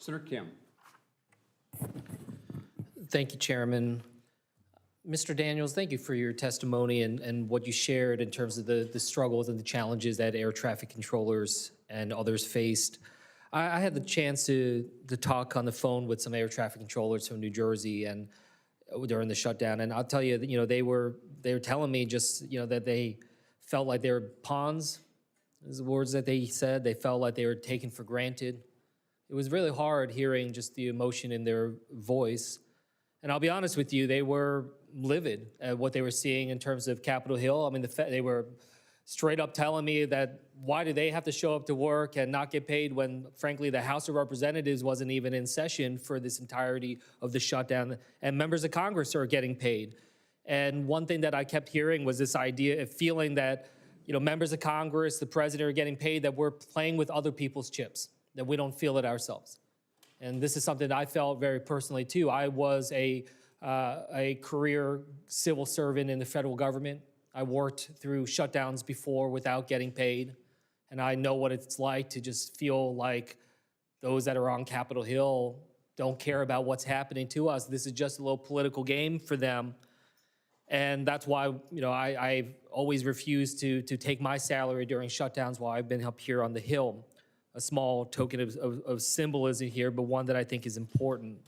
Senator Kim. Thank you, Chairman. Mr. Daniels, thank you for your testimony and what you shared in terms of the struggles and the challenges that air traffic controllers and others faced. I had the chance to talk on the phone with some air traffic controllers from New Jersey and during the shutdown, and I'll tell you, they were telling me just that they felt like they were pawns. Those are the words that they said. They felt like they were taken for granted. It was really hard hearing just the emotion in their voice. And I'll be honest with you, they were livid at what they were seeing in terms of Capitol Hill. I mean, they were straight up telling me that why do they have to show up to work and not get paid when, frankly, the House of Representatives wasn't even in session for this entirety of the shutdown, and members of Congress are getting paid. And one thing that I kept hearing was this idea of feeling that, members of Congress, the president are getting paid, that we're playing with other people's chips, that we don't feel it ourselves. And this is something that I felt very personally too. I was a career civil servant in the federal government. I worked through shutdowns before without getting paid. And I know what it's like to just feel like those that are on Capitol Hill don't care about what's happening to us. This is just a little political game for them. And that's why, I've always refused to take my salary during shutdowns while I've been up here on the Hill. A small token of symbolism here, but one that I think is important.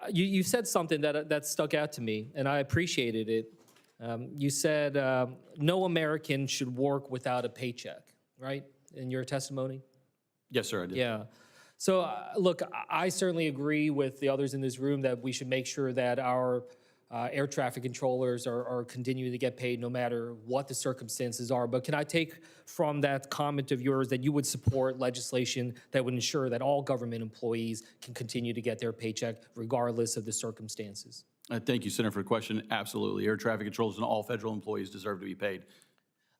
You said something that stuck out to me, and I appreciated it. You said no American should work without a paycheck, right, in your testimony? Yes, sir, I did. Yeah. So, look, I certainly agree with the others in this room that we should make sure that our air traffic controllers are continuing to get paid no matter what the circumstances are. But can I take from that comment of yours that you would support legislation that would ensure that all government employees can continue to get their paycheck regardless of the circumstances? Thank you, Senator, for the question. Absolutely. Air traffic controllers and all federal employees deserve to be paid.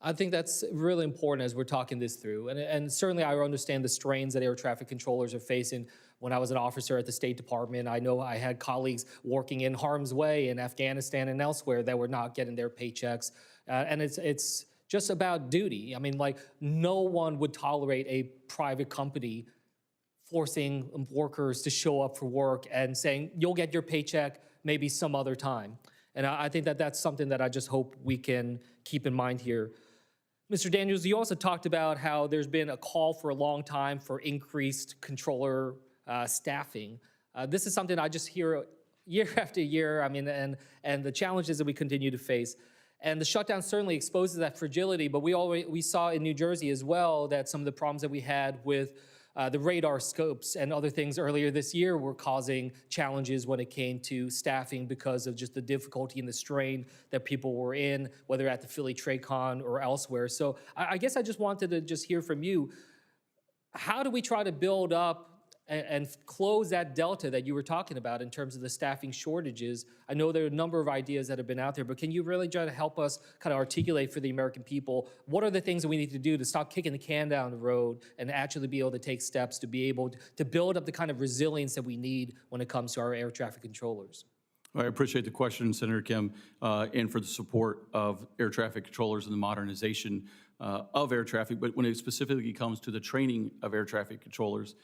I think that's really important as we're talking this through. And certainly I understand the strains that air traffic controllers are facing. When I was an officer at the State Department, I know I had colleagues working in harm's way in Afghanistan and elsewhere that were not getting their paychecks. And it's just about duty. I mean, like, no one would tolerate a private company forcing workers to show up for work and saying, you'll get your paycheck maybe some other time. And I think that that's something that I just hope we can keep in mind here. Mr. Daniels, you also talked about how there's been a call for a long time for increased controller staffing. This is something I just hear year after year, I mean, and the challenges that we continue to face. And the shutdown certainly exposes that fragility, but we saw in New Jersey as well that some of the problems that we had with the radar scopes and other things earlier this year were causing challenges when it came to staffing because of just the difficulty and the strain that people were in, whether at the Philly TradeCon or elsewhere. So I guess I just wanted to just hear from you, how do we try to build up and close that delta that you were talking about in terms of the staffing shortages? I know there are a number of ideas that have been out there, but can you really try to help us kind of articulate for the American people, what are the things that we need to do to stop kicking the can down the road and actually be able to take steps to be able to build up the kind of resilience that we need when it comes to our air traffic controllers? I appreciate the question, Senator Kim, and for the support of air traffic controllers and the modernization of air traffic. But when it specifically comes to the training of air traffic controllers,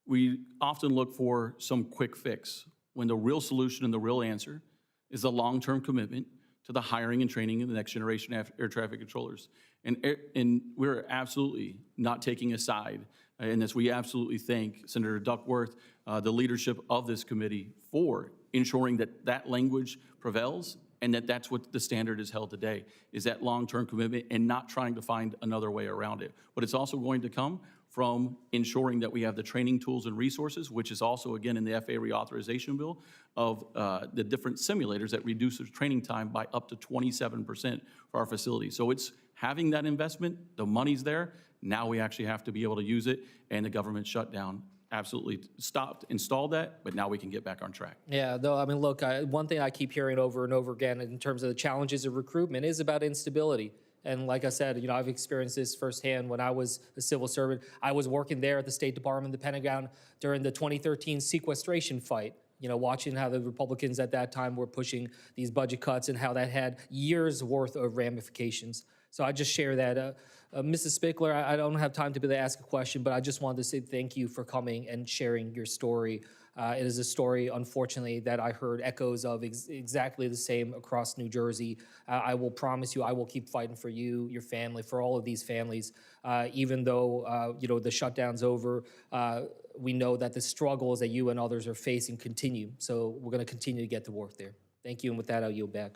we often look for some quick fix when the real solution and the real answer is a long-term commitment to the hiring and training of the next generation of air traffic controllers. And we're absolutely not taking a side in this. We absolutely thank Senator Duckworth, the leadership of this committee, for ensuring that that language prevails and that that's what the standard is held today, is that long-term commitment and not trying to find another way around it. But it's also going to come from ensuring that we have the training tools and resources, which is also, again, in the FAA reauthorization bill, of the different simulators that reduce the training time by up to 27% for our facilities. So it's having that investment, the money's there, now we actually have to be able to use it, and the government shutdown absolutely installed that, but now we can get back on track. Yeah, though, I mean, look, one thing I keep hearing over and over again in terms of the challenges of recruitment is about instability. And like I said, I've experienced this firsthand when I was a civil servant. I was working there at the State Department, the Pentagon, during the 2013 sequestration fight, watching how the Republicans at that time were pushing these budget cuts and how that had years worth of ramifications. So I just share that. Mrs. Spickler, I don't have time to be able to ask a question, but I just wanted to say thank you for coming and sharing your story. It is a story, unfortunately, that I heard echoes of exactly the same across New Jersey. I will promise you, I will keep fighting for you, your family, for all of these families. Even though the shutdown's over, we know that the struggles that you and others are facing continue. So we're going to continue to get to work there. Thank you, and with that, I'll yield back.